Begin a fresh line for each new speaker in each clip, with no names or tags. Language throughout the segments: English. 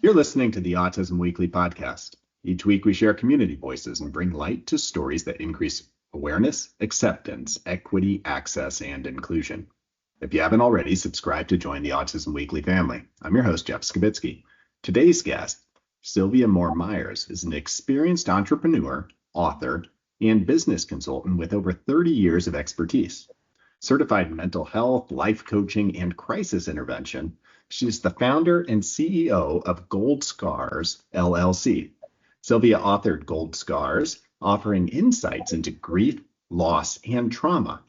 You're listening to the Autism Weekly podcast. Each week we share community voices and bring light to stories that increase awareness, acceptance, equity, access, and inclusion. If you haven't already, subscribe to join the Autism Weekly family. I'm your host, Jeff Skibitsky. Today's guest, Sylvia Moore Myers, is an experienced entrepreneur, author, and business consultant with over 30 years of expertise. Certified in mental health, life coaching, and crisis intervention, she is the founder and CEO of Gold Scars, LLC. Sylvia authored Gold Scars, offering insights into grief, loss, and trauma.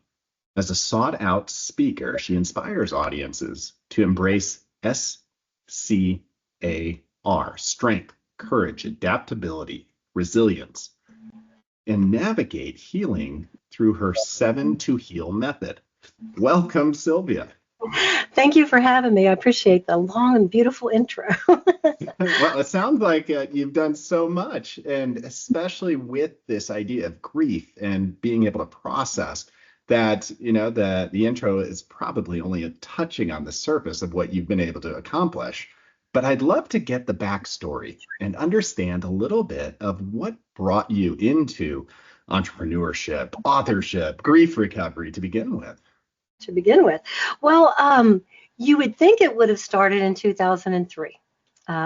As a sought-out speaker, she inspires audiences to embrace SCAR, strength, courage, adaptability, resilience, and navigate healing through her 7 to Heal method. Welcome, Sylvia.
Thank you for having me. I appreciate the long and beautiful intro.
Well, it sounds like you've done so much, and especially with this idea of grief and being able to process that, the intro is probably only touching on the surface of what you've been able to accomplish. But I'd love to get the backstory and understand a little bit of what brought you into entrepreneurship, authorship, grief recovery to begin with.
Well, you would think it would have started in 2003.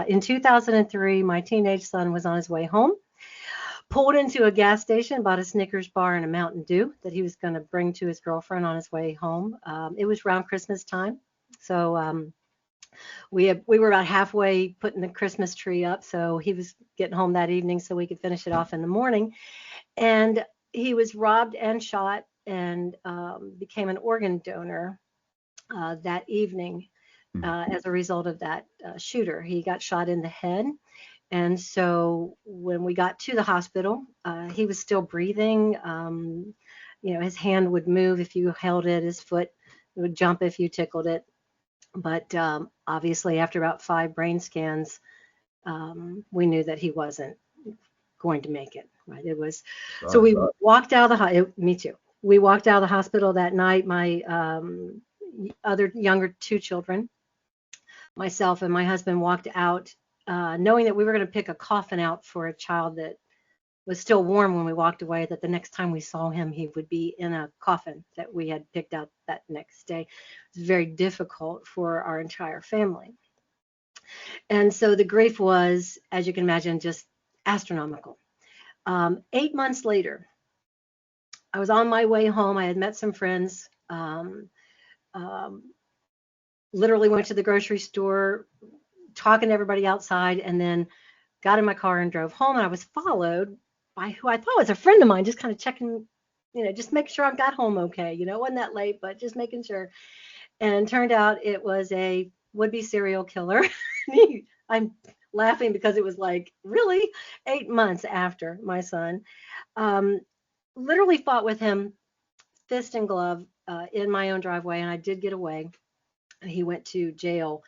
In 2003, my teenage son was on his way home, pulled into a gas station, bought a Snickers bar and a Mountain Dew that he was going to bring to his girlfriend on his way home. It was around Christmas time. So we were about halfway putting the Christmas tree up. So he was getting home that evening so we could finish it off in the morning. And he was robbed and shot and became an organ donor that evening as a result of that shooter. He got shot in the head. And so when we got to the hospital, he was still breathing. His hand would move if you held it. His foot would jump if you tickled it. But obviously, after about 5 brain scans, we knew that he wasn't going to make it. Right? It was. So we walked out of the me too. We walked out of the hospital that night. My other younger 2 children, myself and my husband, walked out knowing that we were going to pick a coffin out for a child that was still warm when we walked away, that the next time we saw him, he would be in a coffin that we had picked out that next day. It was very difficult for our entire family. And so the grief was, as you can imagine, just astronomical. 8 months later, I was on my way home. I had met some friends, literally went to the grocery store, talking to everybody outside, and then got in my car and drove home. And I was followed by who I thought was a friend of mine, just kind of checking, just making sure I got home okay. It wasn't that late, but just making sure. And turned out it was a would-be serial killer. I'm laughing because it was like, really? 8 months after my son. Literally fought with him fist and glove in my own driveway, and I did get away. He went to jail.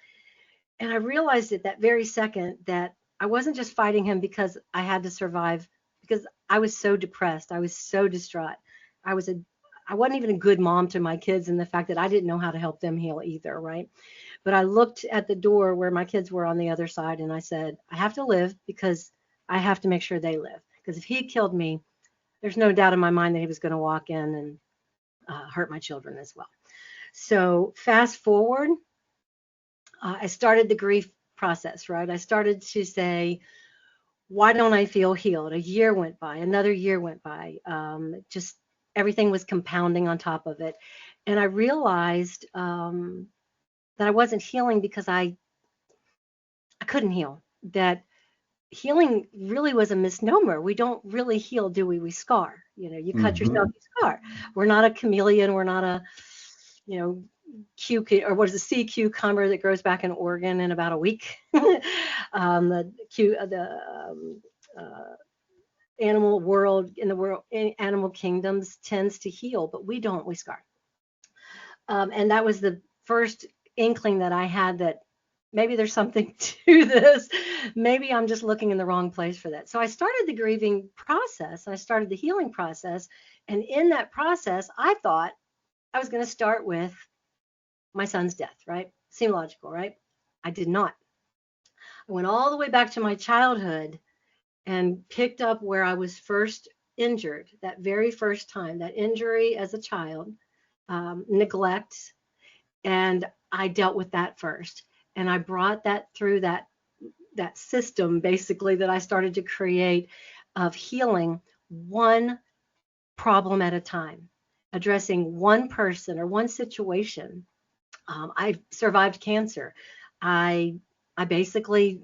And I realized at that very second that I wasn't just fighting him because I had to survive, because I was so depressed. I was so distraught. I wasn't even a good mom to my kids, and the fact that I didn't know how to help them heal either, right? But I looked at the door where my kids were on the other side, and I said, I have to live because I have to make sure they live. Because if he killed me, there's no doubt in my mind that he was going to walk in and hurt my children as well. So fast forward, I started the grief process, right? I started to say, why don't I feel healed? A year went by, another year went by. Just everything was compounding on top of it. And I realized that I wasn't healing because I couldn't heal, that healing really was a misnomer. We don't really heal, do we? We scar. You cut yourself, you scar. We're not a chameleon. We're not a, or what is a sea cucumber that grows back in Oregon in about a week. The animal world, animal kingdoms tends to heal, but we don't. We scar. And that was the first inkling that I had that maybe there's something to this. Maybe I'm just looking in the wrong place for that. So I started the grieving process. I started the healing process. And in that process, I thought I was going to start with my son's death, right? Seemed logical, right? I did not. I went all the way back to my childhood and picked up where I was first injured, that very first time, that injury as a child, neglect, and I dealt with that first. And I brought that through that system basically that I started to create of healing one problem at a time, addressing one person or one situation. I survived cancer. I I basically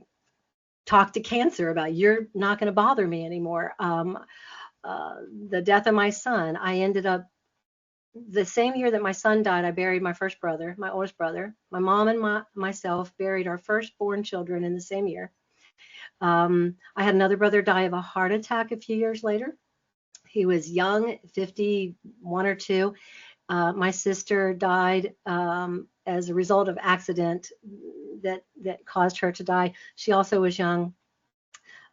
talked to cancer about you're not going to bother me anymore. The death of my son, I ended up the same year that my son died, I buried my first brother, my oldest brother. My mom and myself buried our firstborn children in the same year. I had another brother die of a heart attack a few years later. He was young, 51 or 2. My sister died as a result of accident that caused her to die. She also was young.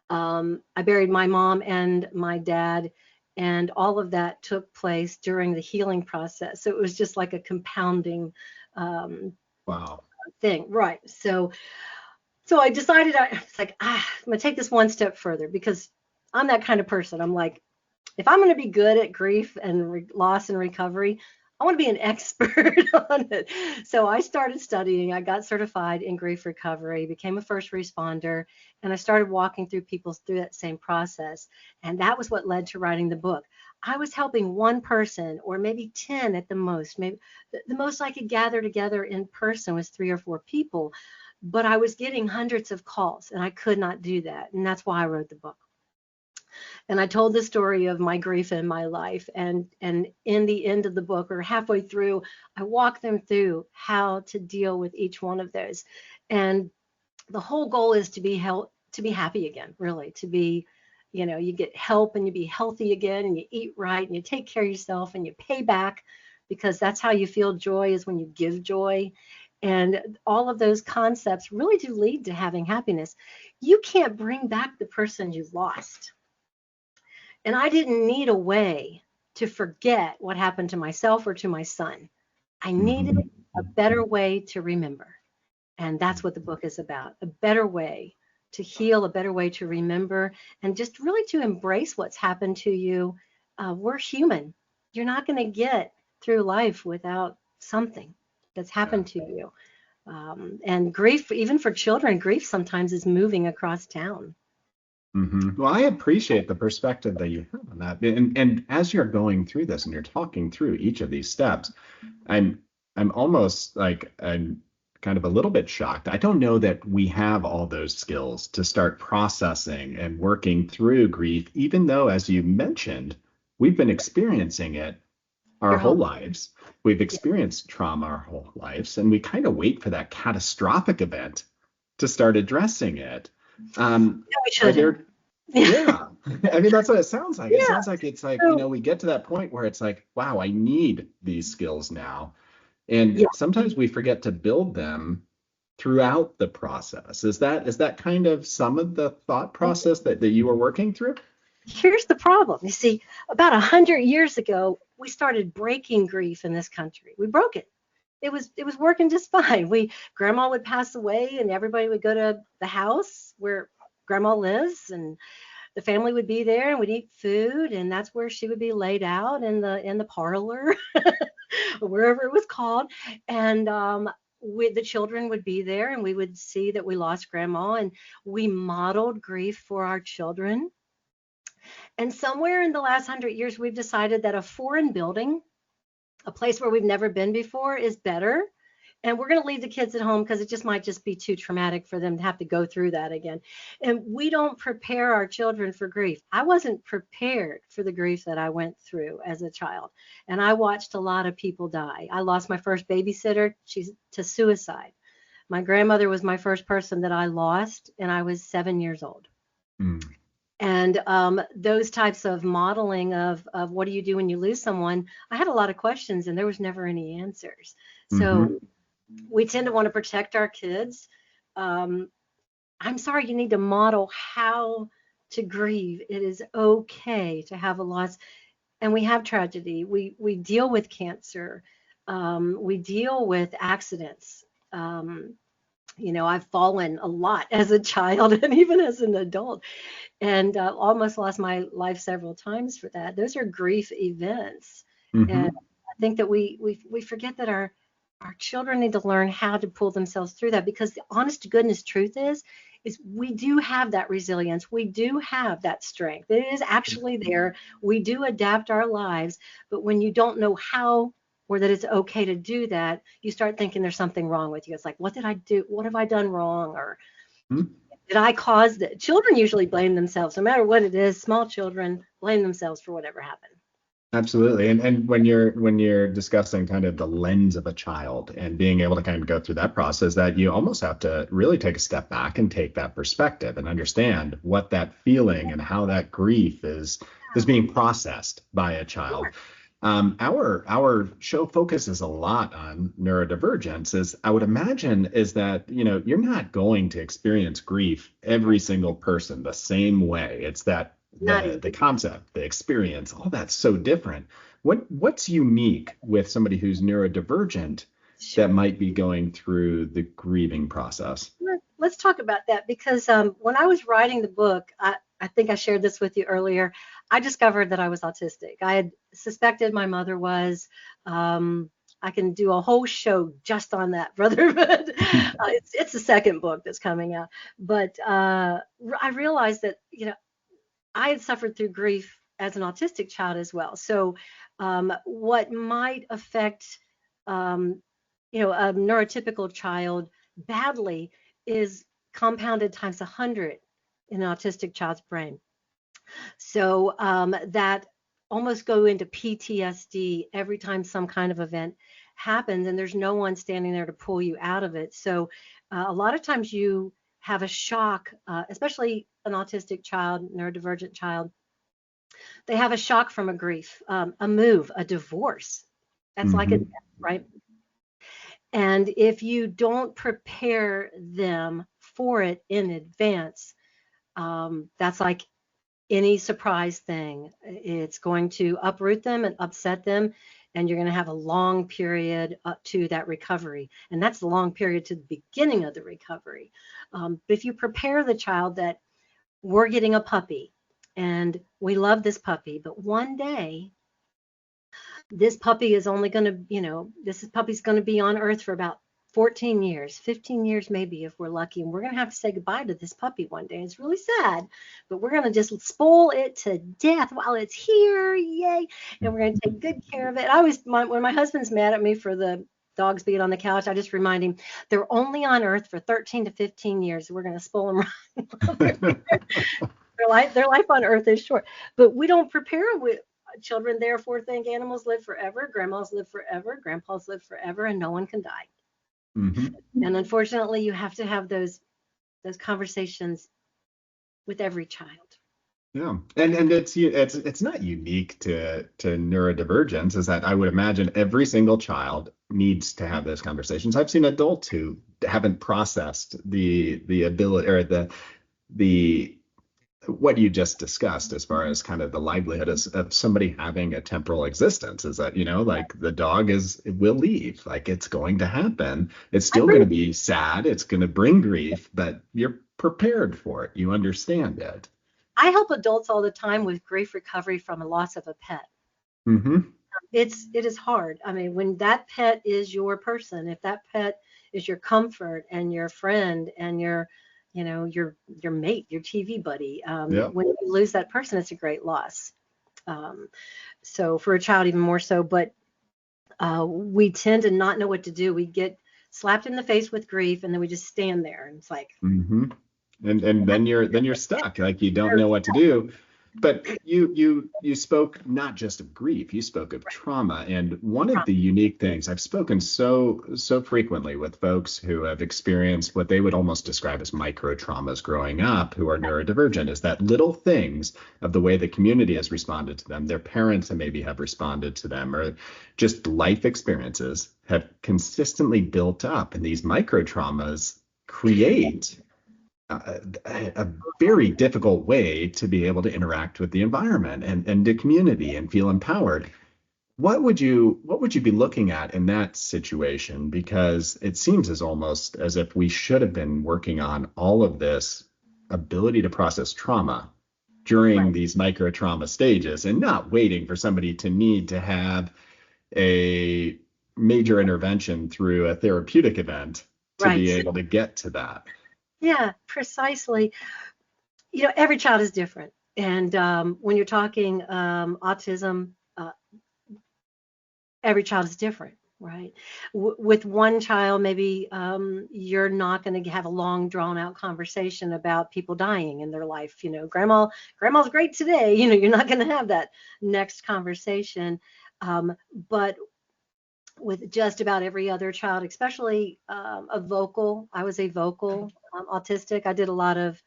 I buried my mom and my dad, and all of that took place during the healing process. So it was just like a compounding
Wow.
thing, right? So I decided it's like I'm gonna take this one step further because I'm that kind of person. I'm like, if I'm going to be good at grief and loss and recovery, I want to be an expert on it. So I started studying. I got certified in grief recovery, became a first responder, and I started walking through people through that same process. And that was what led to writing the book. I was helping one person or maybe 10 at the most. Maybe the most I could gather together in person was 3 or 4 people, but I was getting hundreds of calls and I could not do that. And that's why I wrote the book. And I told the story of my grief in my life, and in the end of the book or halfway through, I walk them through how to deal with each one of those. And the whole goal is to be happy again, really, to be, you get help and you be healthy again and you eat right and you take care of yourself and you pay back, because that's how you feel joy, is when you give joy. And all of those concepts really do lead to having happiness. You can't bring back the person you lost. And I didn't need a way to forget what happened to myself or to my son. I needed
Mhm.
a better way to remember. And that's what the book is about, a better way to heal, a better way to remember, and just really to embrace what's happened to you. We're human. You're not going to get through life without something that's
Yeah.
happened to you. And grief, even for children, grief sometimes is moving across town.
Well, I appreciate the perspective that you have on that. And as you're going through this and you're talking through each of these steps, I'm I'm almost like I'm kind of a little bit shocked. I don't know that we have all those skills to start processing and working through grief, even though, as you mentioned, we've been experiencing it our
Your
whole
whole
lives. We've
yeah.
experienced trauma our whole lives, and we kind of wait for that catastrophic event to start addressing it.
No, we
Are
shouldn't.
there
Yeah.
Yeah. I mean, that's what it sounds like. It
Yeah.
sounds like it's like,
So
we get to that point where it's like, wow, I need these skills now. And
yeah.
sometimes we forget to build them throughout the process. Is that kind of some of the thought process that you were working through?
Here's the problem. You see, about 100 years ago, we started breaking grief in this country. We broke it. It was working just fine. Grandma would pass away, and everybody would go to the house where grandma lives, and the family would be there, and we'd eat food, and that's where she would be laid out in the parlor, or wherever it was called, and the children would be there, and we would see that we lost grandma, and we modeled grief for our children. And somewhere in the last 100 years, we've decided that a foreign building, a place where we've never been before, is better. And we're going to leave the kids at home because it just might just be too traumatic for them to have to go through that again. And we don't prepare our children for grief. I wasn't prepared for the grief that I went through as a child. And I watched a lot of people die. I lost my first babysitter. She's to suicide. My grandmother was my first person that I lost, and I was 7 years old.
Mm.
And those types of modeling of what do you do when you lose someone, I had a lot of questions and there was never any answers.
Hmm.
So we tend to want to protect our kids. Um, I'm sorry, you need to model how to grieve. It is okay to have a loss, and we have tragedy. We deal with cancer. We deal with accidents. I've fallen a lot as a child and even as an adult, and almost lost my life several times for that. Those are grief events, and
Mm-hmm.
I think that we forget that our children need to learn how to pull themselves through that, because the honest to goodness truth is we do have that resilience. We do have that strength. It is actually there. We do adapt our lives, but when you don't know how, or that it's okay to do that, you start thinking there's something wrong with you. It's like, what did I do? What have I done wrong? Or did I cause that? Children usually blame themselves, no matter what it is. Small children blame themselves for whatever happened.
Absolutely. And when you're discussing kind of the lens of a child and being able to kind of go through that process, that you almost have to really take a step back and take that perspective and understand what that feeling and how that grief is being processed by a child.
Sure.
Our show focuses a lot on neurodivergence. As I would imagine, is that you're not going to experience grief every single person the same way. It's that
Not
the
easy.
concept, the experience, all that's so different. What's unique with somebody who's neurodivergent that
Sure.
might be going through the grieving process?
Let's talk about that, because when I was writing the book, I think I shared this with you earlier. I discovered that I was autistic. I had suspected my mother was. I can do a whole show just on that, brother. But it's the second book that's coming out. But I realized that I had suffered through grief as an autistic child as well. So what might affect a neurotypical child badly is compounded times 100 in an autistic child's brain. So that almost go into PTSD every time some kind of event happens, and there's no one standing there to pull you out of it. So a lot of times you have a shock, especially an autistic child, neurodivergent child. They have a shock from a grief, a move, a divorce. That's like a death,
Hmm.
right? And if you don't prepare them for it in advance, that's like any surprise thing. It's going to uproot them and upset them, and you're going to have a long period up to that recovery. And that's the long period to the beginning of the recovery. But if you prepare the child that we're getting a puppy and we love this puppy, but one day this puppy is only going to, this puppy's going to be on earth for about 14 years, 15 years maybe if we're lucky. And we're going to have to say goodbye to this puppy one day. It's really sad, but we're going to just spoil it to death while it's here. Yay. And we're going to take good care of it. When my husband's mad at me for the dogs being on the couch, I just remind him they're only on earth for 13 to 15 years. We're going to spoil them right while they're here. Their life on earth is short, but we don't prepare with children, therefore think animals live forever, grandmas live forever, grandpas live forever, and no one can die.
Hmm.
And unfortunately, you have to have those conversations with every child.
Yeah, and it's not unique to neurodivergence. Is that I would imagine every single child needs to have those conversations. I've seen adults who haven't processed the ability or the what you just discussed as far as kind of the livelihood of somebody having a temporal existence. Is that like the dog it will leave, like it's going to happen. It's
I
still going
bring
to be sad. It's going to bring grief, but you're prepared for it. You understand it.
I help adults all the time with grief recovery from a loss of a pet.
Hmm.
It is hard. I mean, when that pet is your person, if that pet is your comfort and your friend and your mate, your TV buddy,
Yeah.
when you lose that person, it's a great loss. Um, so for a child, even more so. But we tend to not know what to do. We get slapped in the face with grief, and then we just stand there, and it's like,
Hmm. And then you're stuck, like you don't know what to do. But you spoke not just of grief, you spoke of trauma. And one of the unique things I've spoken so frequently with folks who have experienced what they would almost describe as micro traumas growing up, who are neurodivergent, is that little things of the way the community has responded to them, their parents maybe have responded to them, or just life experiences have consistently built up. And these micro traumas create a very difficult way to be able to interact with the environment and the community and feel empowered. what would you be looking at in that situation? Because it seems as almost as if we should have been working on all of this ability to process trauma during
Right.
these micro trauma stages and not waiting for somebody to need to have a major intervention through a therapeutic event to
Right.
be able to get to that.
Yeah, precisely. Every child is different. And when you're talking autism, every child is different, right? With one child, maybe you're not going to have a long, drawn out conversation about people dying in their life. Grandma's great today. You're not going to have that next conversation. But with just about every other child, especially I was a vocal autistic. I did a lot of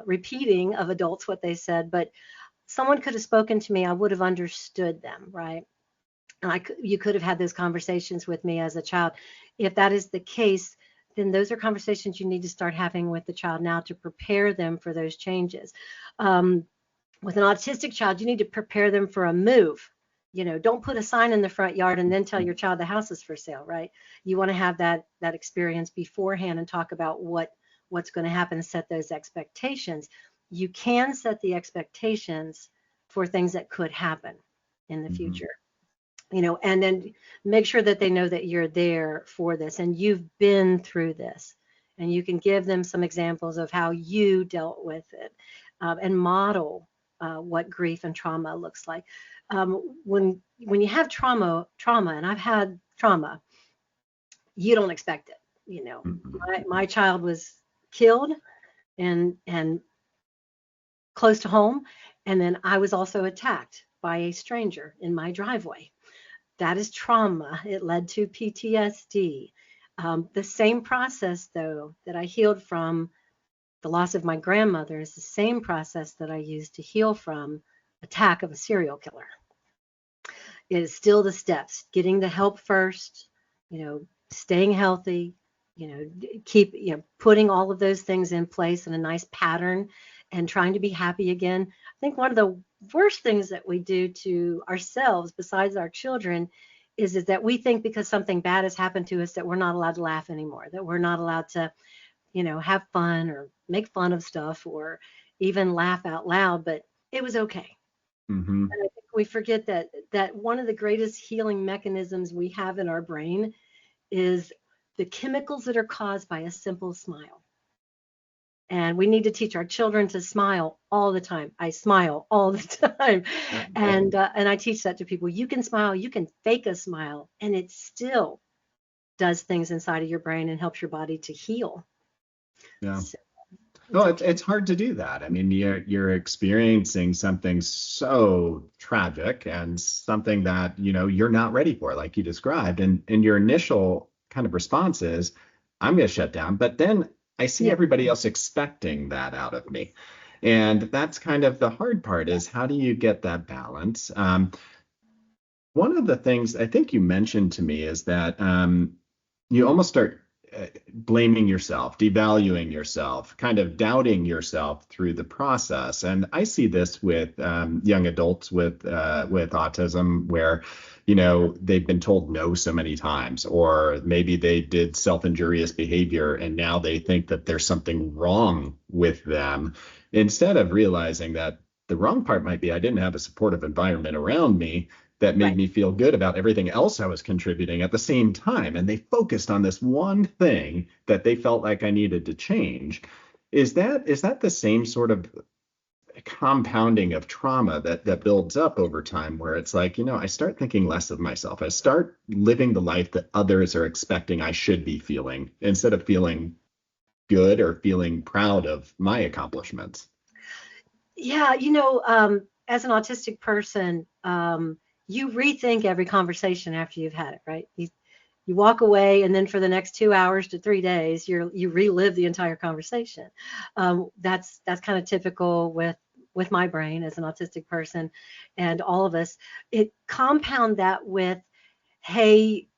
repeating of adults what they said, but someone could have spoken to me, I would have understood them, right? And you could have had those conversations with me as a child. If that is the case, then those are conversations you need to start having with the child now to prepare them for those changes. With an autistic child, you need to prepare them for a move. Don't put a sign in the front yard and then tell your child the house is for sale, right? You want to have that experience beforehand and talk about what's going to happen and set those expectations. You can set the expectations for things that could happen in the
Mm-hmm.
future. And then make sure that they know that you're there for this and you've been through this, and you can give them some examples of how you dealt with it, and model what grief and trauma looks like. When you have trauma, and I've had trauma, you don't expect it.
Mm-hmm.
My child was killed and close to home, and then I was also attacked by a stranger in my driveway. That is trauma. It led to PTSD. The same process, though, that I healed from the loss of my grandmother is the same process that I used to heal from attack of a serial killer. It is still the steps: getting the help first, staying healthy, keep, putting all of those things in place in a nice pattern and trying to be happy again. I think one of the worst things that we do to ourselves, besides our children, is that we think because something bad has happened to us that we're not allowed to laugh anymore, that we're not allowed to, have fun or make fun of stuff or even laugh out loud, but it was okay.
Mm-hmm.
And I think we forget that one of the greatest healing mechanisms we have in our brain is the chemicals that are caused by a simple smile. And we need to teach our children to smile all the time. I smile all the time, and I teach that to people. You can smile, you can fake a smile, and it still does things inside of your brain and helps your body to heal.
Yeah.
So
No,
it's okay.
it's hard to do that. I mean, you're experiencing something so tragic and something that, you're not ready for, like you described. And your initial kind of response is, I'm going to shut down. But then I see
Yeah.
everybody else expecting that out of me. And that's kind of the hard part, is how do you get that balance? One of the things I think you mentioned to me is that you almost start blaming yourself, devaluing yourself, kind of doubting yourself through the process. And I see this with young adults with autism, where they've been told no so many times, or maybe they did self-injurious behavior and now they think that there's something wrong with them, instead of realizing that the wrong part might be I didn't have a supportive environment around me that made
Right.
me feel good about everything else I was contributing at the same time. And they focused on this one thing that they felt like I needed to change. Is that the same sort of compounding of trauma that builds up over time, where it's like, I start thinking less of myself. I start living the life that others are expecting I should be feeling, instead of feeling good or feeling proud of my accomplishments.
Yeah, as an autistic person, you rethink every conversation after you've had it, right? You walk away, and then for the next 2 hours to 3 days, you relive the entire conversation. That's kind of typical with my brain as an autistic person, and all of us. It compound that with, hey,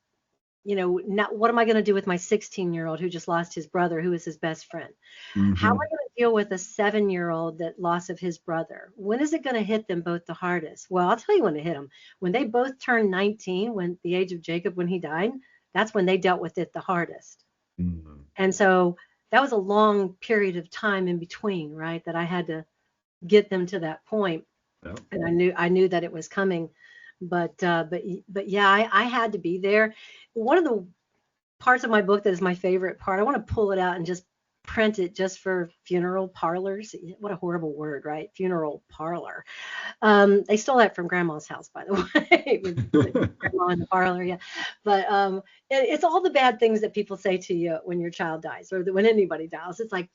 now what am I going to do with my 16-year-old who just lost his brother, who is his best friend? How am
Mm-hmm.
I going to deal with a 7-year-old that loss of his brother? When is it going to hit them both the hardest? Well, I'll tell you when it hit them. When they both turned 19, when the age of Jacob, when he died, that's when they dealt with it the hardest.
Mm-hmm.
And so that was a long period of time in between, right? That I had to get them to that point.
Yep.
And I knew that it was coming. But yeah, I had to be there. One of the parts of my book that is my favorite part, I want to pull it out and just print it just for funeral parlors. What a horrible word, right? Funeral parlor. They stole that from Grandma's house, by the way, with Grandma in the parlor. Yeah, but it's all the bad things that people say to you when your child dies, or when anybody dies. It's like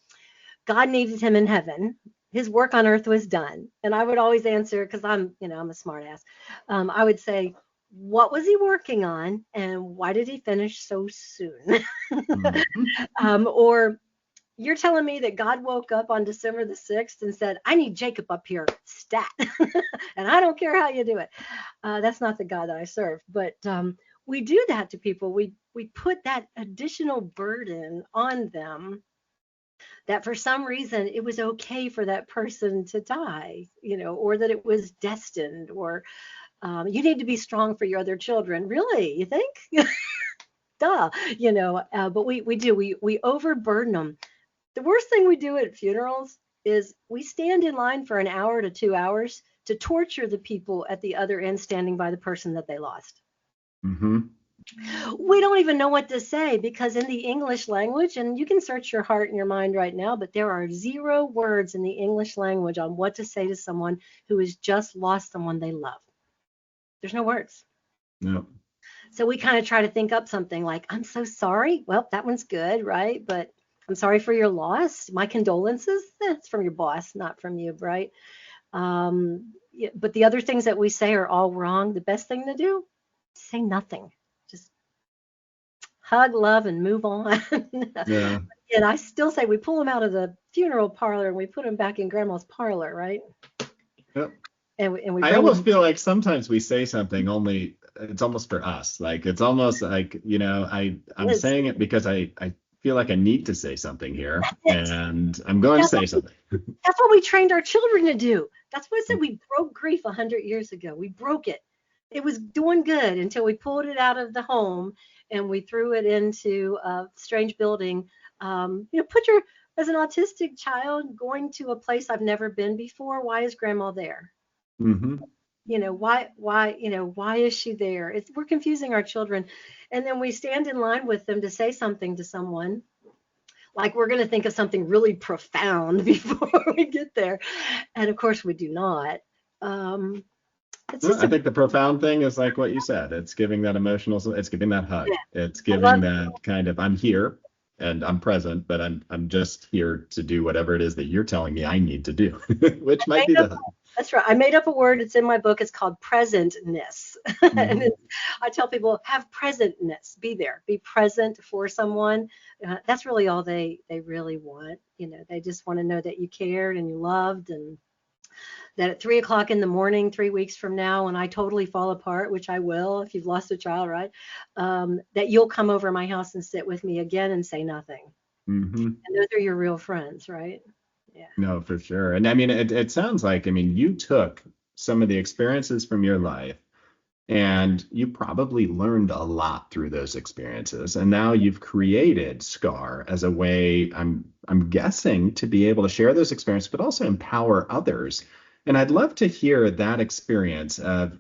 God needed him in heaven. His work on earth was done. And I would always answer, because I'm a smart ass. I would say, what was he working on, and why did he finish so soon?
Mm-hmm.
Or you're telling me that God woke up on December the 6th and said, I need Jacob up here, stat. And I don't care how you do it. That's not the God that I serve. But we do that to people. We put that additional burden on them that for some reason it was okay for that person to die, or that it was destined, or you need to be strong for your other children. Really? You think? Duh. But we overburden them. The worst thing we do at funerals is we stand in line for an hour to 2 hours to torture the people at the other end standing by the person that they lost.
Mm-hmm.
We don't even know what to say, because in the English language, and you can search your heart and your mind right now, but there are 0 words in the English language on what to say to someone who has just lost someone they love. There's no words.
Yep.
So we kind of try to think up something like, I'm so sorry. Well, that one's good, right? But I'm sorry for your loss. My condolences. That's from your boss, not from you, right? Yeah, but the other things that we say are all wrong. The best thing to do, say nothing. Just hug, love, and move on.
Yeah.
And I still say we pull them out of the funeral parlor and we put them back in Grandma's parlor, right?
Yep.
And we
I
bring
almost
them.
feel like sometimes we say something only it's almost for us. Like it's almost like, I'm
It's,
saying it because I feel like I need to say something here and I'm going to
that's,
say something.
that's what we trained our children to do. That's what I said. We broke grief 100 years ago. We broke it. It was doing good until we pulled it out of the home and we threw it into a strange building. As an autistic child going to a place I've never been before, why is Grandma there?
Mm-hmm.
Why is she there? We're confusing our children. And then we stand in line with them to say something to someone, like we're going to think of something really profound before we get there. And of course we do not. Um, it's
No,
just
I think the profound thing is like what you said. It's giving that it's giving that hug.
yeah,
It's
I love
giving that kind of I'm here and I'm present, but I'm just here to do whatever it is that you're telling me I need to do, which might
made
be
up,
the hug.
that's right. I made up a word. It's in my book. It's called presentness. And
Mm-hmm.
I tell people, have presentness, be there, be present for someone. That's really all they really want. They just want to know that you cared and you loved, and that at 3 o'clock in the morning, 3 weeks from now, when I totally fall apart, which I will if you've lost a child, right? That you'll come over my house and sit with me again and say nothing.
Mm-hmm.
And those are your real friends, right? Yeah.
No, for sure. And I mean, it sounds like, you took some of the experiences from your life and you probably learned a lot through those experiences. And now you've created SCAR as a way, I'm guessing, to be able to share those experiences, but also empower others. And I'd love to hear that experience of,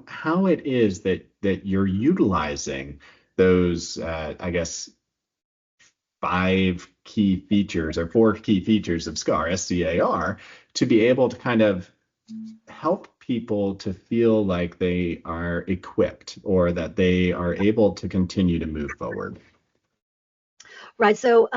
how it is that you're utilizing those, I guess, 5 key features or 4 key features of SCAR, SCAR, to be able to kind of help people to feel like they are equipped or that they are able to continue to move forward.
Right. So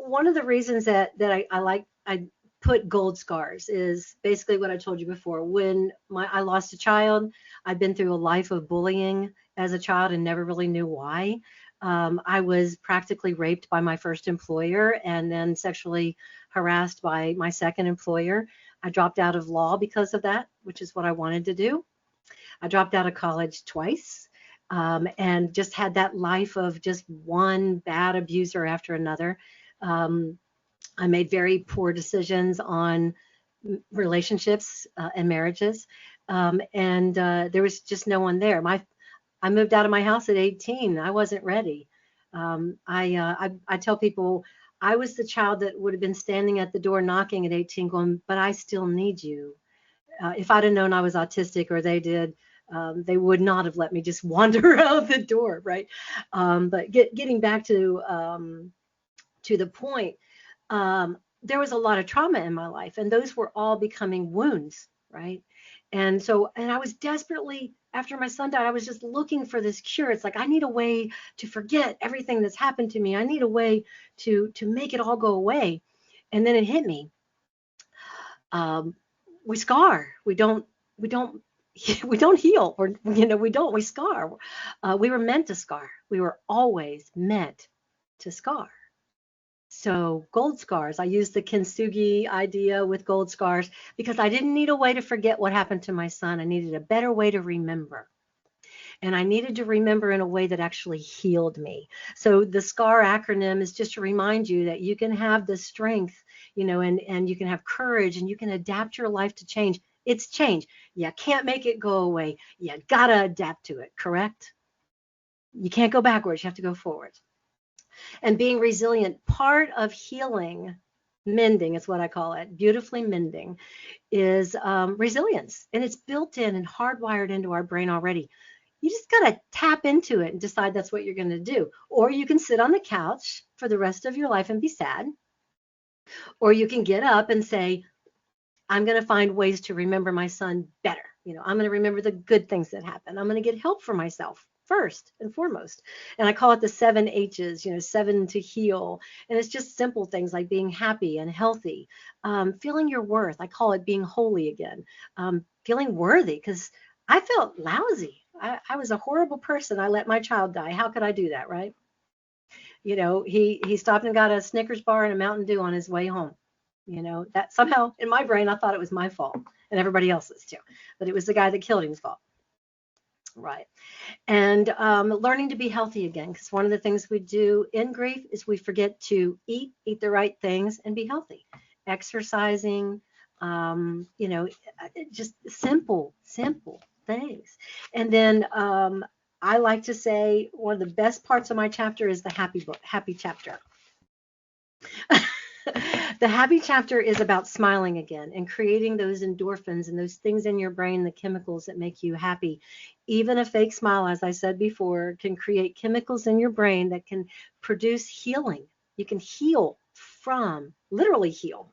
one of the reasons that I put gold scars is basically what I told you before. When I lost a child, I'd been through a life of bullying as a child and never really knew why. I was practically raped by my first employer and then sexually harassed by my second employer. I dropped out of law because of that, which is what I wanted to do. I dropped out of college twice, and just had that life of just one bad abuser after another. Um, I made very poor decisions on relationships and marriages. And there was just no one there. I moved out of my house at 18. I wasn't ready. I tell people I was the child that would have been standing at the door knocking at 18 going, but I still need you. If I'd have known I was autistic or they did, they would not have let me just wander out the door, right? But getting back to the point, there was a lot of trauma in my life, and those were all becoming wounds, right? And I was desperately, after my son died, I was just looking for this cure. It's like, I need a way to forget everything that's happened to me. I need a way to make it all go away. And then it hit me. Um, we scar. We don't we don't heal, or we scar. We were meant to scar. We were always meant to scar. So gold scars, I used the kintsugi idea with gold scars because I didn't need a way to forget what happened to my son. I needed a better way to remember. And I needed to remember in a way that actually healed me. So the SCAR acronym is just to remind you that you can have the strength, and you can have courage, and you can adapt your life to change. It's change. You can't make it go away. You gotta adapt to it, correct? You can't go backwards. You have to go forward. And being resilient, part of healing, mending is what I call it, beautifully mending, is resilience. And it's built in and hardwired into our brain already. You just got to tap into it and decide that's what you're going to do. Or you can sit on the couch for the rest of your life and be sad. Or you can get up and say, I'm going to find ways to remember my son better. I'm going to remember the good things that happen. I'm going to get help for myself first and foremost. And I call it the 7 H's, 7 to heal. And it's just simple things like being happy and healthy, feeling your worth. I call it being holy again, feeling worthy, because I felt lousy. I was a horrible person. I let my child die. How could I do that, right? He stopped and got a Snickers bar and a Mountain Dew on his way home. That somehow in my brain, I thought it was my fault and everybody else's too. But it was the guy that killed him's fault. Right. And learning to be healthy again, because one of the things we do in grief is we forget to eat the right things and be healthy. Exercising, just simple things. And then I like to say one of the best parts of my chapter is the happy chapter. The happy chapter is about smiling again and creating those endorphins and those things in your brain, the chemicals that make you happy. Even a fake smile, as I said before, can create chemicals in your brain that can produce healing. You can literally heal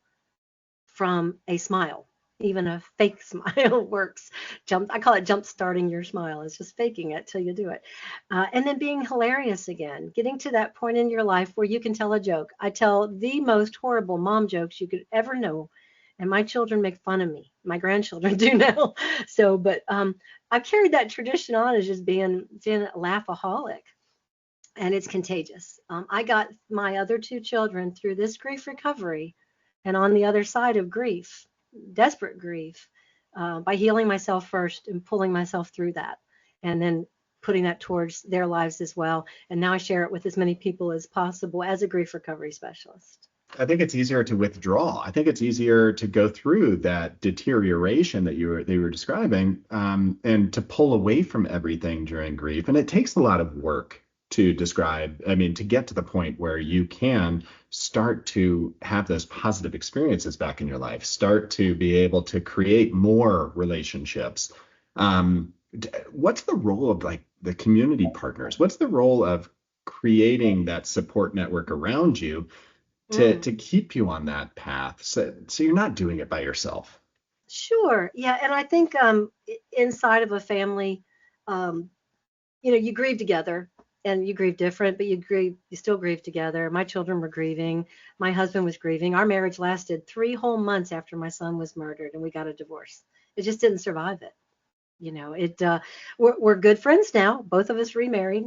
from a smile. Even a fake smile works. I call it jump starting your smile. It's just faking it till you do it. And then being hilarious again, getting to that point in your life where you can tell a joke. I tell the most horrible mom jokes you could ever know. And my children make fun of me. My grandchildren do now. But I've carried that tradition on as just being a laughaholic. And it's contagious. I got my other 2 children through this grief recovery and on the other side of grief, desperate grief, by healing myself first and pulling myself through that, and then putting that towards their lives as well. And now I share it with as many people as possible as a grief recovery specialist.
I think it's easier to withdraw. I think it's easier to go through that deterioration that they were describing, and to pull away from everything during grief. And it takes a lot of work to get to the point where you can start to have those positive experiences back in your life, start to be able to create more relationships. What's the role of the community partners? What's the role of creating that support network around you to keep you on that path, so you're not doing it by yourself?
Sure. Yeah. And I think inside of a family, you grieve together. And you grieve different, but you still grieve together. My children were grieving. My husband was grieving. Our marriage lasted 3 whole months after my son was murdered, and we got a divorce. It just didn't survive it. We're good friends now. Both of us remarried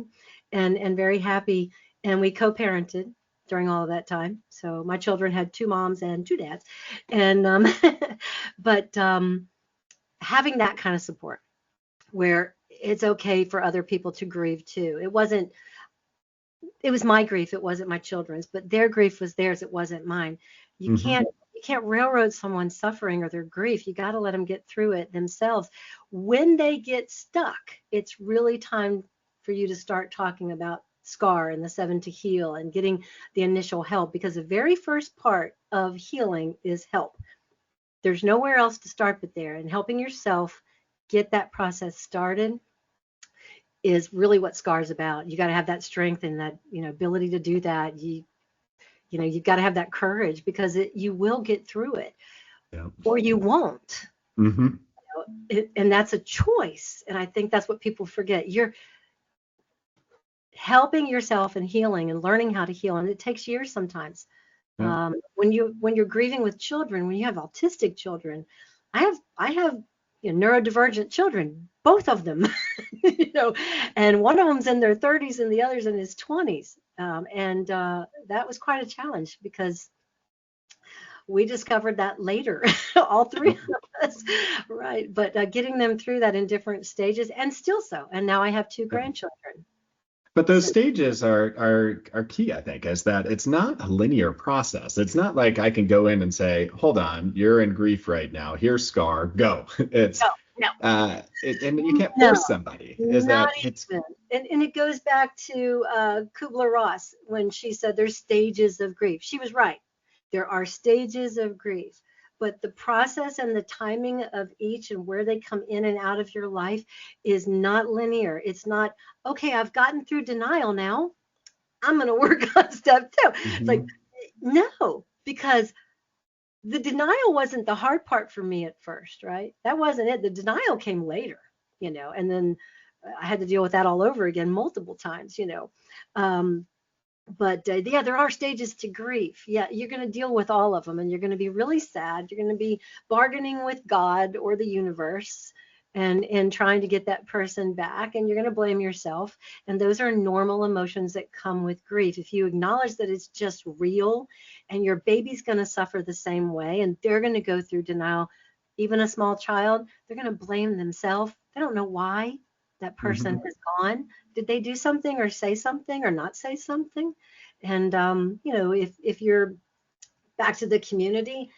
and very happy. And we co-parented during all of that time. So my children had 2 moms and 2 dads. And but having that kind of support where it's okay for other people to grieve too. It wasn't, it was my grief. It wasn't my children's, but their grief was theirs. It wasn't mine. You
Hmm.
can't railroad someone's suffering or their grief. You got to let them get through it themselves. When they get stuck, it's really time for you to start talking about SCAR and the 7 to heal and getting the initial help, because the very first part of healing is help. There's nowhere else to start but there, and helping yourself get that process started is really what SCAR is about. You got to have that strength and that, ability to do that. You've got to have that courage, because you will get through it,
Yeah.
or you won't.
Hmm.
And that's a choice. And I think that's what people forget. You're helping yourself and healing and learning how to heal, and it takes years sometimes.
Yeah.
When you're grieving with children, when you have autistic children, I have neurodivergent children, both of them, and one of them's in their 30s and the other's in his 20s, and that was quite a challenge, because we discovered that later, all three of us, right? But getting them through that in different stages, and still so. And now I have two
Yeah.
grandchildren.
But those
So
stages are key, I think, is that it's not a linear process. It's not like I can go in and say, hold on, you're in grief right now. Here's Scar, go. It's
no, no,
and you can't
no,
force somebody. Is
not
that it's
even. And it goes back to Kubler-Ross when she said there's stages of grief. She was right. There are stages of grief, but the process and the timing of each and where they come in and out of your life is not linear. It's not, okay, I've gotten through denial now, I'm going to work on step 2. It's like,
Mhm.
no, because the denial wasn't the hard part for me at first, right? That wasn't it. The denial came later, and then I had to deal with that all over again multiple times. Um, but yeah, there are stages to grief. Yeah, you're going to deal with all of them, and you're going to be really sad. You're going to be bargaining with God or the universe, and trying to get that person back, and you're going to blame yourself. And those are normal emotions that come with grief. If you acknowledge that it's just real, and your baby's going to suffer the same way, and they're going to go through denial, even a small child, they're going to blame themselves. They don't know why that person
Mhm.
has gone. Did they do something or say something or not say something? And if you're back to the community,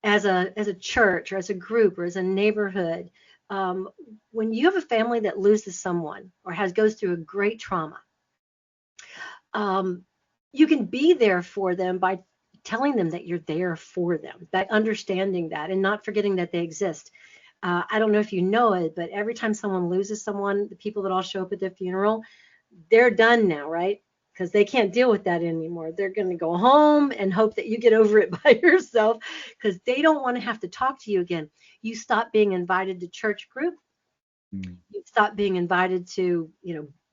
as a church or as a group or as a neighborhood, um, when you have a family that loses someone or goes through a great trauma, um, you can be there for them by telling them that you're there for them, by understanding that and not forgetting that they exist. I don't know if you know it, but every time someone loses someone, the people that all show up at the funeral, they're done now, right? Because they can't deal with that anymore. They're going to go home and hope that you get over it by yourself, because they don't want to have to talk to you again. You stop being invited to church group.
Mm.
You stop being invited to,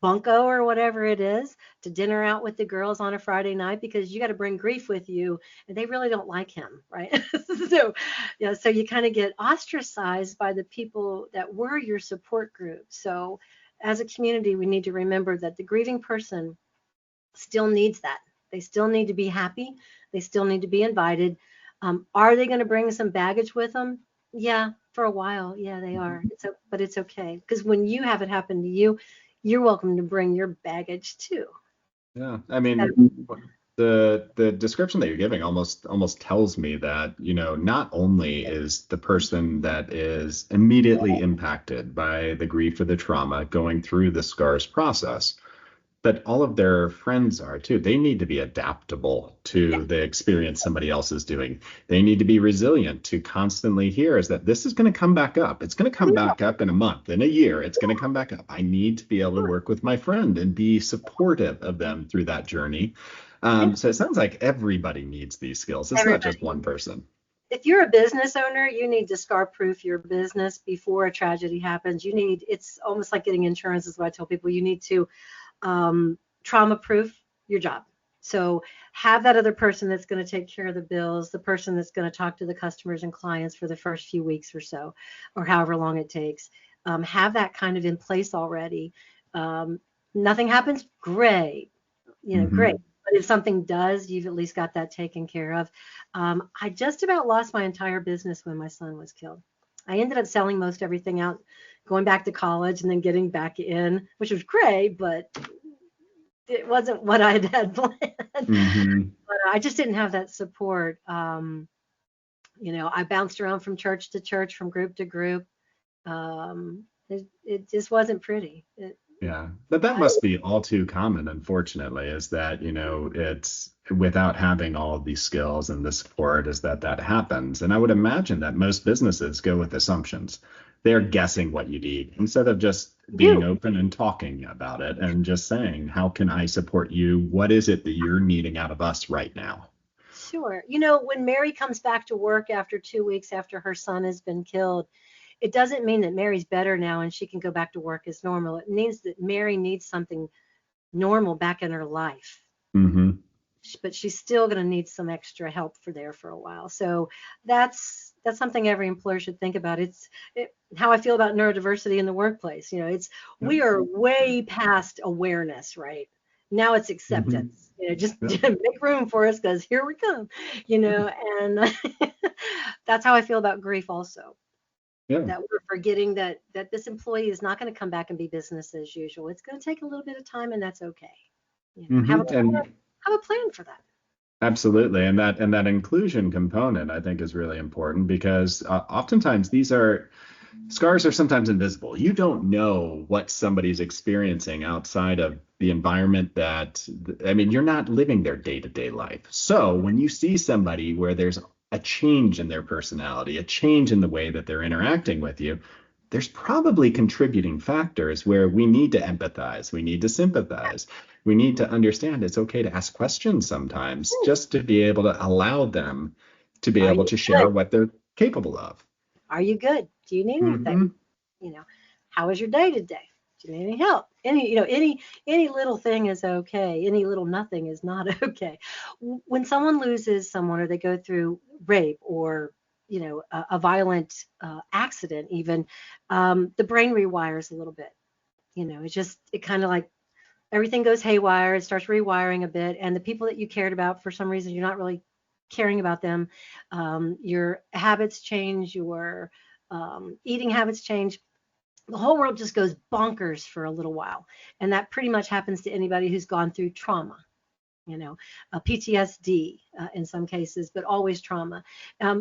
bunko or whatever it is, to dinner out with the girls on a Friday night, because you got to bring grief with you, and they really don't like him, right? So you kind of get ostracized by the people that were your support group. So as a community, we need to remember that the grieving person still needs that. They still need to be happy. They still need to be invited. Are they going to bring some baggage with them? Yeah, for a while. Yeah, they are. But it's okay, because when you have it happen to you, you're welcome to bring your baggage too.
Yeah, I mean, the description that you're giving almost tells me that, not only is the person that is immediately impacted by the grief or the trauma going through the scars process, but all of their friends are too. They need to be adaptable
Yeah,
to the experience somebody else is doing. They need to be resilient to constantly hear is that this is going to come back up. It's going to
I
come
know.
back up in a month, in a year. It's going to come back up. I need to be able to
Sure.
work with my friend and be supportive of them through that journey.
Yeah,
So it sounds like everybody needs these skills. It's not just
everybody.
one person.
If you're a business owner, you need to scar proof your business before a tragedy happens. It's almost like getting insurance, is what I tell people. You need to trauma proof your job. So have that other person that's going to take care of the bills, the person that's going to talk to the customers and clients for the first few weeks or so, or however long it takes. Have that kind of in place already. Um, Nothing happens, great, great.
Hmm.
But if something does, you've at least got that taken care of. I just about lost my entire business when my son was killed. I ended up selling most everything out, going back to college and then getting back in, which was great, but it wasn't what I had planned.
Hmm.
But I just didn't have that support. I bounced around from church to church, from group to group. It just wasn't pretty.
Yeah, but that
I,
must be all too common, unfortunately, is that, it's without having all of these skills and the support is that happens. And I would imagine that most businesses go with assumptions. They're guessing what you need instead of just being
do.
open and talking about it and just saying, how can I support you? What is it that you're needing out of us right now?
Sure. When Mary comes back to work after 2 weeks after her son has been killed, it doesn't mean that Mary's better now and she can go back to work as normal. It means that Mary needs something normal back in her life.
Hmm.
But she's still going to need some extra help for a while. So that's something every employer should think about. How I feel about neurodiversity in the workplace. It's
Yep.
we are way past awareness, right? Now it's
Hmm.
acceptance. Just
Yep.
make room for us because here we come. And that's how I feel about grief also.
Yeah.
That we're forgetting that this employee is not going to come back and be business as usual. It's going to take a little bit of time, and that's okay. Have a
And
have a plan for that.
absolutely, and that inclusion component I think is really important because oftentimes these are scars are sometimes invisible. You don't know what somebody's experiencing outside of the environment that, I mean, you're not living their day-to-day life. So when you see somebody where there's a change in their personality, a change in the way that they're interacting with you, there's probably contributing factors where we need to empathize, we need to sympathize, we need to understand it's okay to ask questions sometimes just to be able to allow them to be
Are
able
you
to
good?
share what they're capable of.
Are you good? Do you need anything?
Hmm.
You know, how was your day today? Do you need any help? Any little thing is okay. Any little nothing is not okay. When someone loses someone or they go through rape or a violent accident, even the brain rewires a little bit. It kind of like everything goes haywire. It starts rewiring a bit, and the people that you cared about, for some reason, you're not really caring about them. Your habits change. Your eating habits change. The whole world just goes bonkers for a little while, and that pretty much happens to anybody who's gone through trauma. PTSD in some cases, but always trauma.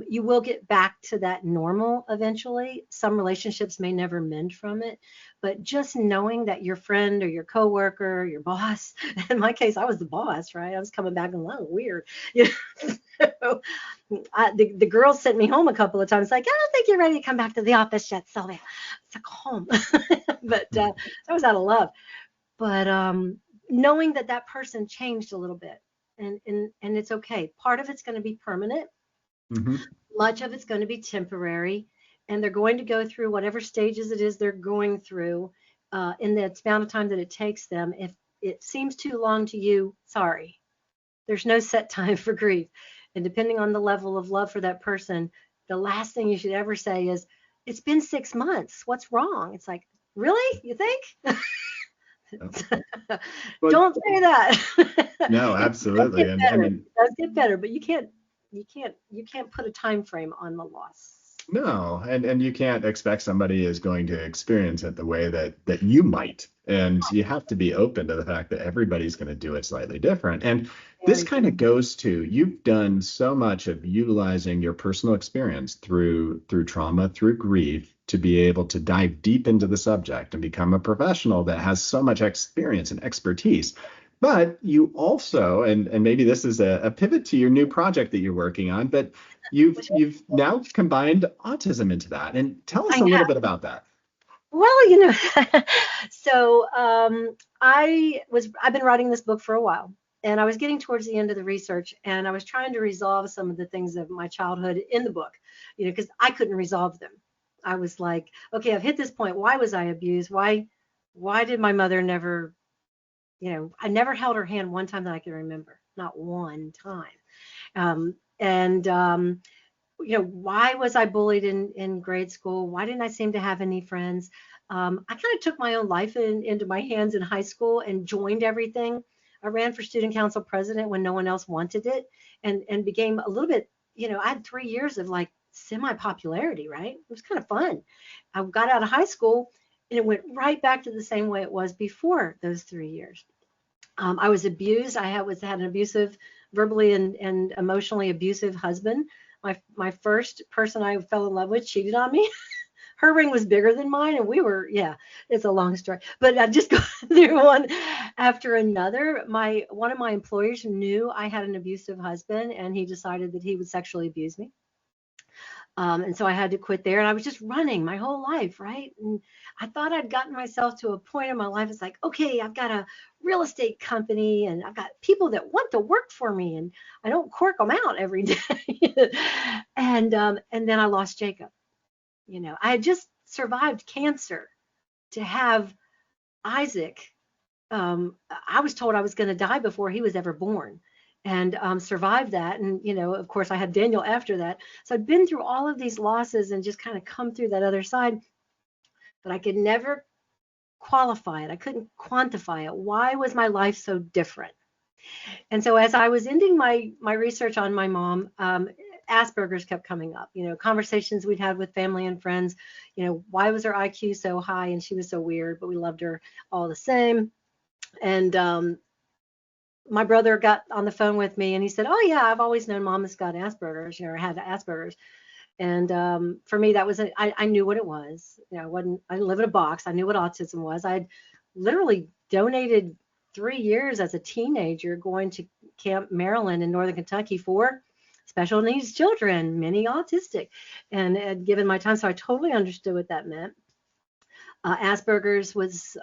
You will get back to that normal eventually. Some relationships may never mend from it, but just knowing that your friend or your coworker, your boss, in my case, I was the boss, right? I was coming back and, oh, weird. So, the girls sent me home a couple of times, like, I don't think you're ready to come back to the office yet, Sylvia. It's like home. But that was out of love. But knowing that person changed a little bit, and it's okay. Part of it's going to be permanent.
Hmm.
Much of it's going to be temporary, and they're going to go through whatever stages it is they're going through in the amount of time that it takes them. If it seems too long to you, sorry, there's no set time for grief. And depending on the level of love for that person, the last thing you should ever say is, "It's been 6 months. What's wrong?" It's like, really? You think?
But
Don't say that.
no,
It does
absolutely.
get
And I
better.
mean,
It does get better, but you can't put a time frame on the loss.
no, and you can't expect somebody is going to experience it the way that you might. And you have to be open to the fact that everybody's going to do it slightly different. And this
Very
kind of goes to you've done so much of utilizing your personal experience through trauma, through grief, to be able to dive deep into the subject and become a professional that has so much experience and expertise. But you also, and maybe this is a pivot to your new project that you're working on, but you've now combined autism into that. And tell us
I
a little
have.
bit about that.
Well, so I've been writing this book for a while, and I was getting towards the end of the research, and I was trying to resolve some of the things of my childhood in the book, because I couldn't resolve them. I was like, okay, I've hit this point. Why was I abused? Why did my mother never, I never held her hand one time that I can remember, not one time. And why was I bullied in grade school? Why didn't I seem to have any friends? I kind of took my own life into my hands in high school and joined everything. I ran for student council president when no one else wanted it, and became a little bit, I had 3 years of like semi popularity, right? It was kind of fun. I got out of high school and it went right back to the same way it was before those 3 years. I was abused. Had an abusive, verbally and emotionally abusive husband. My first person I fell in love with cheated on me. Her ring was bigger than mine, and yeah, it's a long story, but I just go through one after another. One of my employers knew I had an abusive husband, and he decided that he would sexually abuse me. And so I had to quit there, and I was just running my whole life, right? And I thought I'd gotten myself to a point in my life. It's like, okay, I've got a real estate company, and I've got people that want to work for me, and I don't cork them out every day. And then I lost Jacob. I had just survived cancer to have Isaac. I was told I was going to die before he was ever born, and survived that. And of course, I had Daniel after that. So I'd been through all of these losses and just kind of come through that other side, but I could never qualify it. I couldn't quantify it. Why was my life so different? And so as I was ending my research on my mom, Asperger's kept coming up. Conversations we'd had with family and friends. Why was her IQ so high and she was so weird, but we loved her all the same. And my brother got on the phone with me and he said, "Oh yeah, I've always known Mom has got Asperger's, or had Asperger's." And for me, that was I knew what it was. I didn't live in a box. I knew what autism was. I'd literally donated 3 years as a teenager going to Camp Maryland in Northern Kentucky for special needs children, many autistic, and had given my time. So I totally understood what that meant. Asperger's was,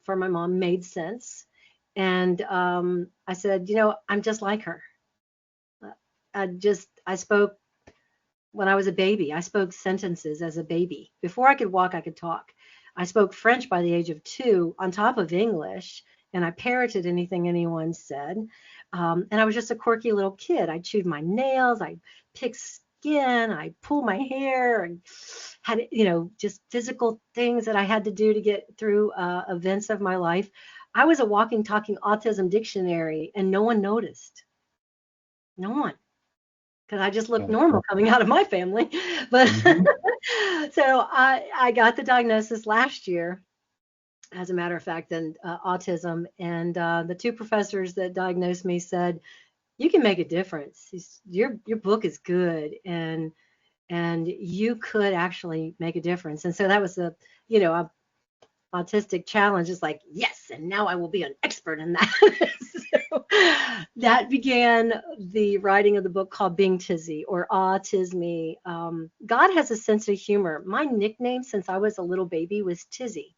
for my mom, made sense. And I said, I'm just like her. I spoke when I was a baby. I spoke sentences as a baby. Before I could walk, I could talk. I spoke French by the age of 2 on top of English, and I parroted anything anyone said. And I was just a quirky little kid. I chewed my nails. I picked skin. I pulled my hair, and had, just physical things that I had to do to get through events of my life. I was a walking, talking autism dictionary, and no one noticed. No one, because I just looked normal coming out of my family. But so I got the diagnosis last year, as a matter of fact, and autism. And the 2 professors that diagnosed me said, "You can make a difference. Your book is good, and you could actually make a difference." And so that was a autistic challenge. Is like, yes, and now I will be an expert in that. So that began the writing of the book called Being Tizzy, or Autisme. God has a sense of humor. My nickname since I was a little baby was Tizzy.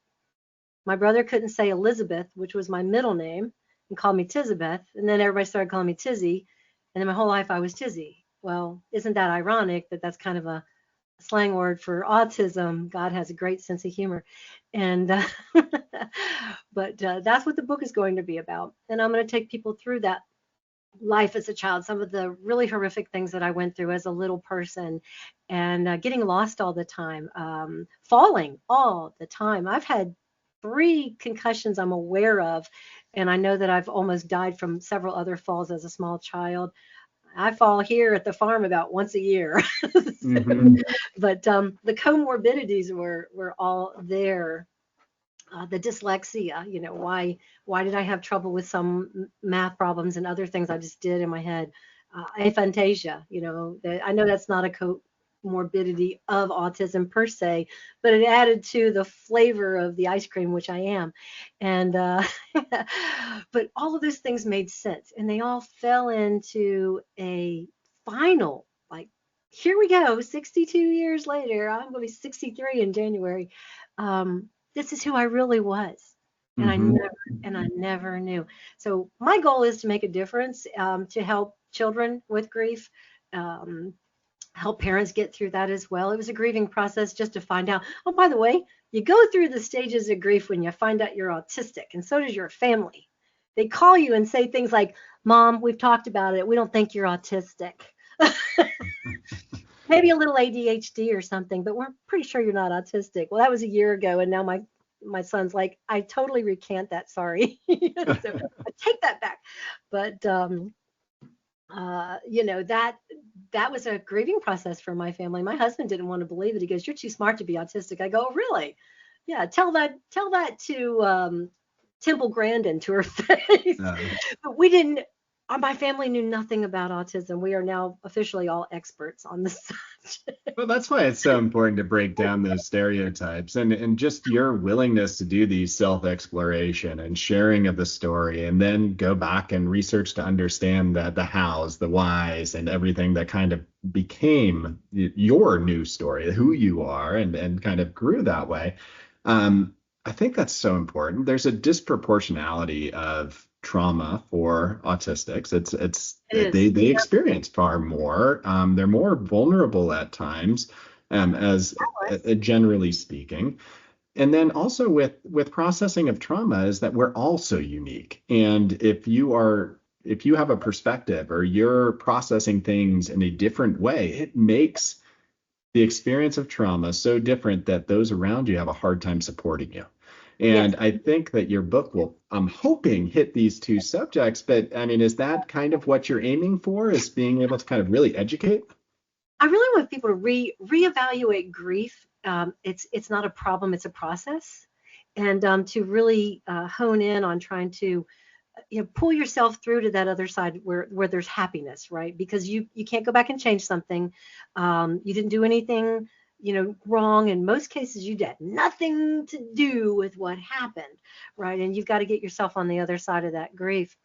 My brother couldn't say Elizabeth, which was my middle name, and called me Tizabeth. And then everybody started calling me Tizzy. And then my whole life I was Tizzy. Well, isn't that ironic that that's kind of a slang word for autism? God has a great sense of humor. And but that's what the book is going to be about. And I'm going to take people through that life as a child, some of the really horrific things that I went through as a little person, and getting lost all the time, falling all the time. I've had 3 concussions I'm aware of, and I know that I've almost died from several other falls as a small child. I fall here at the farm about once a year. But the comorbidities were all there. The dyslexia, why did I have trouble with some math problems and other things I just did in my head? Aphantasia, I know that's not a comorbidity of autism per se, but it added to the flavor of the ice cream, which I am. And but all of those things made sense, and they all fell into a final, like, here we go, 62 years later. I'm going to be 63 in January. This is who I really was. And I never knew. So my goal is to make a difference, to help children with grief, help parents get through that as well. It was a grieving process just to find out. Oh, by the way, you go through the stages of grief when you find out you're autistic, and so does your family. They call you and say things like, "Mom, we've talked about it. We don't think you're autistic." Maybe a little ADHD or something, but we're pretty sure you're not autistic. Well, that was a year ago, and now my son's like, "I totally recant that. Sorry." So I take that back. But that was a grieving process for my family. My husband didn't want to believe it. He goes, "You're too smart to be autistic." I go, "Oh, really?" Yeah, tell that to Temple Grandin to her face.
Uh,
But we didn't, my family knew nothing about autism. We are now officially all experts on the subject.
Well, that's why it's so important to break down those stereotypes and just your willingness to do these self-exploration and sharing of the story and then go back and research to understand the hows, the whys, and everything that kind of became your new story, who you are, and kind of grew that way. Um, I think that's so important. There's a disproportionality of trauma for autistics. It's
It is.
they experience far more. They're more vulnerable at times, as generally speaking. And then also with processing of trauma is that we're all so unique. And if you have a perspective or you're processing things in a different way, it makes the experience of trauma so different that those around you have a hard time supporting you.
Yes.
And I think that your book will, I'm hoping, hit these two subjects. But I mean, is that kind of what you're aiming for, is being able to kind of really educate?
I really want people to reevaluate grief. It's not a problem, it's a process. And to really hone in on trying to pull yourself through to that other side where there's happiness, right? Because you can't go back and change something. You didn't do anything wrong. In most cases, you had nothing to do with what happened, right? And you've got to get yourself on the other side of that grief.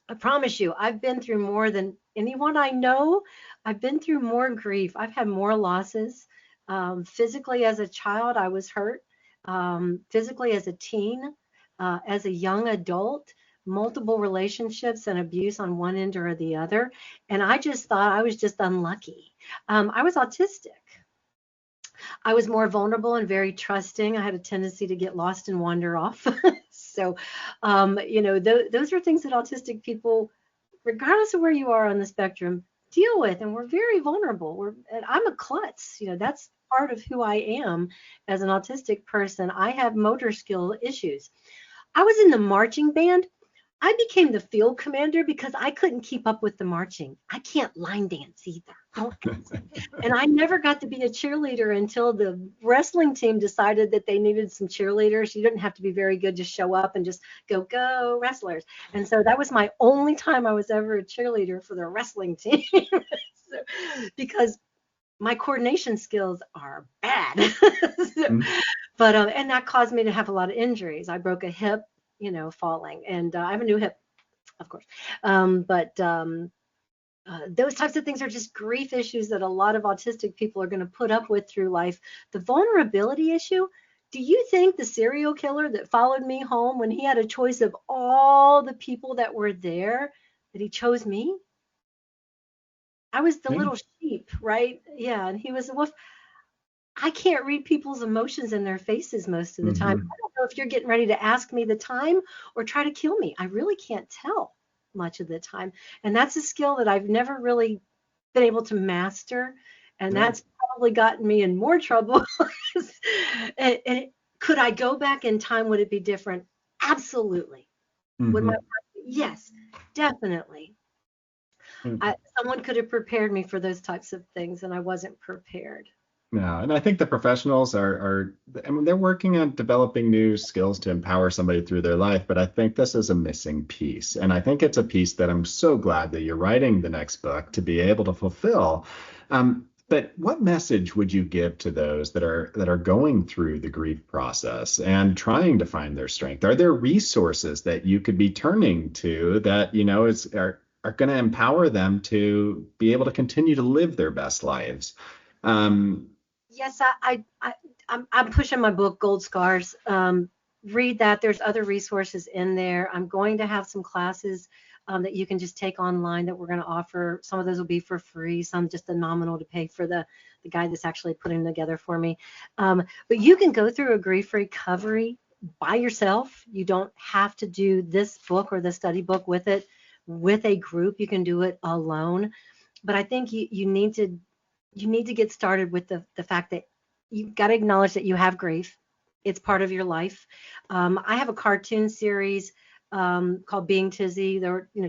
I promise you, I've been through more than anyone I know. I've been through more grief. I've had more losses. Physically, as a child, I was hurt. Physically, as a teen, as a young adult, multiple relationships and abuse on one end or the other. And I just thought I was just unlucky. I was autistic. I was more vulnerable and very trusting. I had a tendency to get lost and wander off. So, those are things that autistic people, regardless of where you are on the spectrum, deal with. And we're very vulnerable. And I'm a klutz. That's part of who I am as an autistic person. I have motor skill issues. I was in the marching band. I became the field commander because I couldn't keep up with the marching. I can't line dance either. And I never got to be a cheerleader until the wrestling team decided that they needed some cheerleaders. You didn't have to be very good to show up and just go wrestlers. And so that was my only time I was ever a cheerleader for the wrestling team. Because my coordination skills are bad. But and that caused me to have a lot of injuries. I broke a hip, falling, and I have a new hip, of course. But those types of things are just grief issues that a lot of autistic people are going to put up with through life. The vulnerability issue. Do you think the serial killer that followed me home, when he had a choice of all the people that were there, that he chose me? I was the
Yeah.
little sheep, right? Yeah, and he was the wolf. I can't read people's emotions in their faces most of the time.
Hmm.
I don't know if you're getting ready to ask me the time or try to kill me. I really can't tell much of the time. And that's a skill that I've never really been able to master. And
Yeah.
that's probably gotten me in more trouble. And could I go back in time? Would it be different? Absolutely. Would my
Hmm.
yes, definitely. Someone could have prepared me for those types of things, and I wasn't prepared.
No, and I think the professionals I mean, they're working on developing new skills to empower somebody through their life, but I think this is a missing piece. And I think it's a piece that I'm so glad that you're writing the next book to be able to fulfill. But what message would you give to those that are going through the grief process and trying to find their strength? Are there resources that you could be turning to that, are going to empower them to be able to continue to live their best lives? Um,
Yes, I'm pushing my book, Gold Scars. Read that. There's other resources in there. I'm going to have some classes that you can just take online that we're going to offer. Some of those will be for free, some just a nominal to pay for the guy that's actually putting them together for me. But you can go through a grief recovery by yourself. You don't have to do this book or the study book with it with a group. You can do it alone. But I think you need to get started with the fact that you've got to acknowledge that you have grief. It's part of your life. I have a cartoon series called Being Tizzy.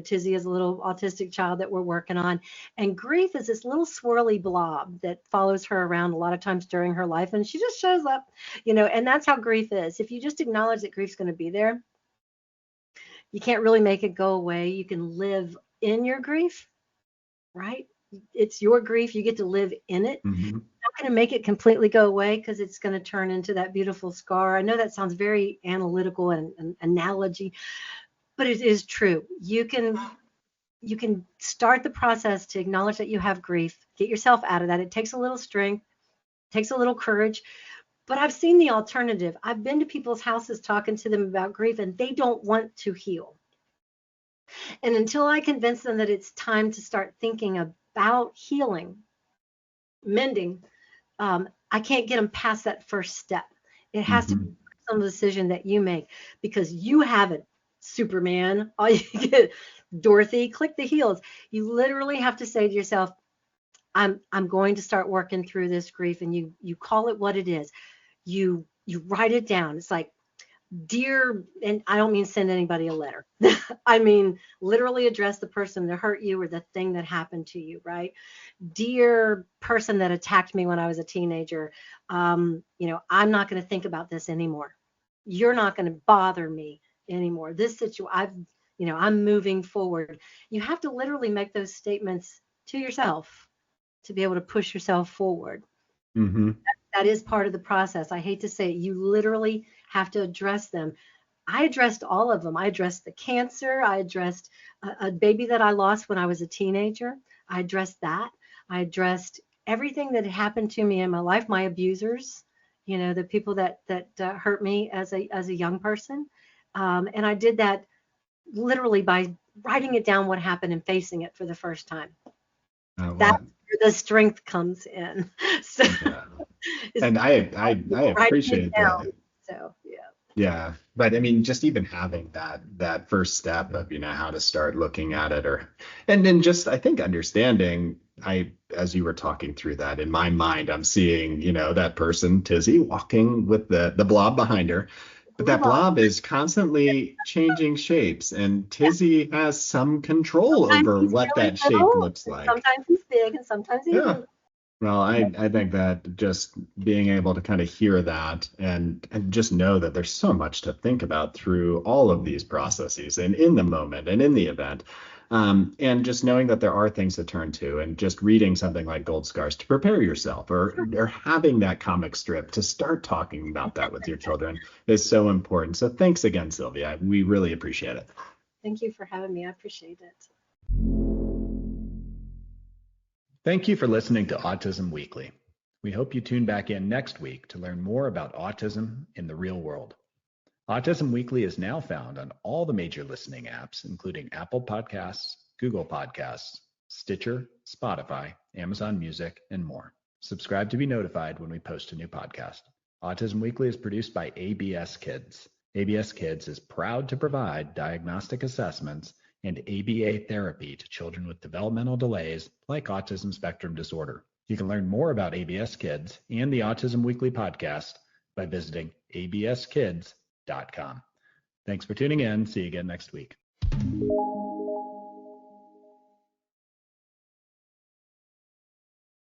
Tizzy is a little autistic child that we're working on. And grief is this little swirly blob that follows her around a lot of times during her life. And she just shows up, and that's how grief is. If you just acknowledge that grief's going to be there, You can't really make it go away. You can live in your grief, right? It's your grief. You get to live in it.
Mm-hmm.
Not going to make it completely go away because it's going to turn into that beautiful scar. I know that sounds very analytical and an analogy, but it is true. You can start the process to acknowledge that you have grief, get yourself out of that. It takes a little strength, takes a little courage, but I've seen the alternative. I've been to people's houses talking to them about grief, and they don't want to heal. And until I convince them that it's time to start thinking about healing, mending, I can't get them past that first step. It has to be some decision that you make, because you have it, Superman. All you get, Dorothy, click the heels. You literally have to say to yourself, I'm going to start working through this grief, and you call it what it is. You write it down. It's like, dear, and I don't mean send anybody a letter. I mean literally address the person that hurt you or the thing that happened to you, right? Dear person that attacked me when I was a teenager, I'm not going to think about this anymore. You're not going to bother me anymore. This situation, I'm moving forward. You have to literally make those statements to yourself to be able to push yourself forward.
Mm-hmm.
That is part of the process. I hate to say it. You literally have to address them. I addressed all of them. I addressed the cancer. I addressed a baby that I lost when I was a teenager. I addressed that. I addressed everything that had happened to me in my life, my abusers, the people that hurt me as a young person. And I did that literally by writing it down, what happened, and facing it for the first time. That's where the strength comes in. So,
yeah. And I appreciate that.
So yeah.
Yeah, but I mean, just even having that first step of how to start looking at it, and then just I think understanding. As you were talking through that, in my mind, I'm seeing that person Tizzy walking with the blob behind her, but that blob is constantly changing shapes, and Tizzy has some control over what
really
that shape looks like.
Sometimes he's big, and sometimes he's little.
Well, I think that just being able to kind of hear that and just know that there's so much to think about through all of these processes and in the moment and in the event. And just knowing that there are things to turn to, and just reading something like Gold Scars to prepare yourself, or having that comic strip to start talking about that with your children is so important. So thanks again, Sylvia. We really appreciate it.
Thank you for having me. I appreciate it.
Thank you for listening to Autism Weekly. We hope you tune back in next week to learn more about autism in the real world. Autism Weekly is now found on all the major listening apps, including Apple Podcasts, Google Podcasts, Stitcher, Spotify, Amazon Music, and more. Subscribe to be notified when we post a new podcast. Autism Weekly is produced by ABS Kids. ABS Kids is proud to provide diagnostic assessments and ABA therapy to children with developmental delays like autism spectrum disorder. You can learn more about ABS Kids and the Autism Weekly podcast by visiting abskids.com. Thanks for tuning in. See you again next week.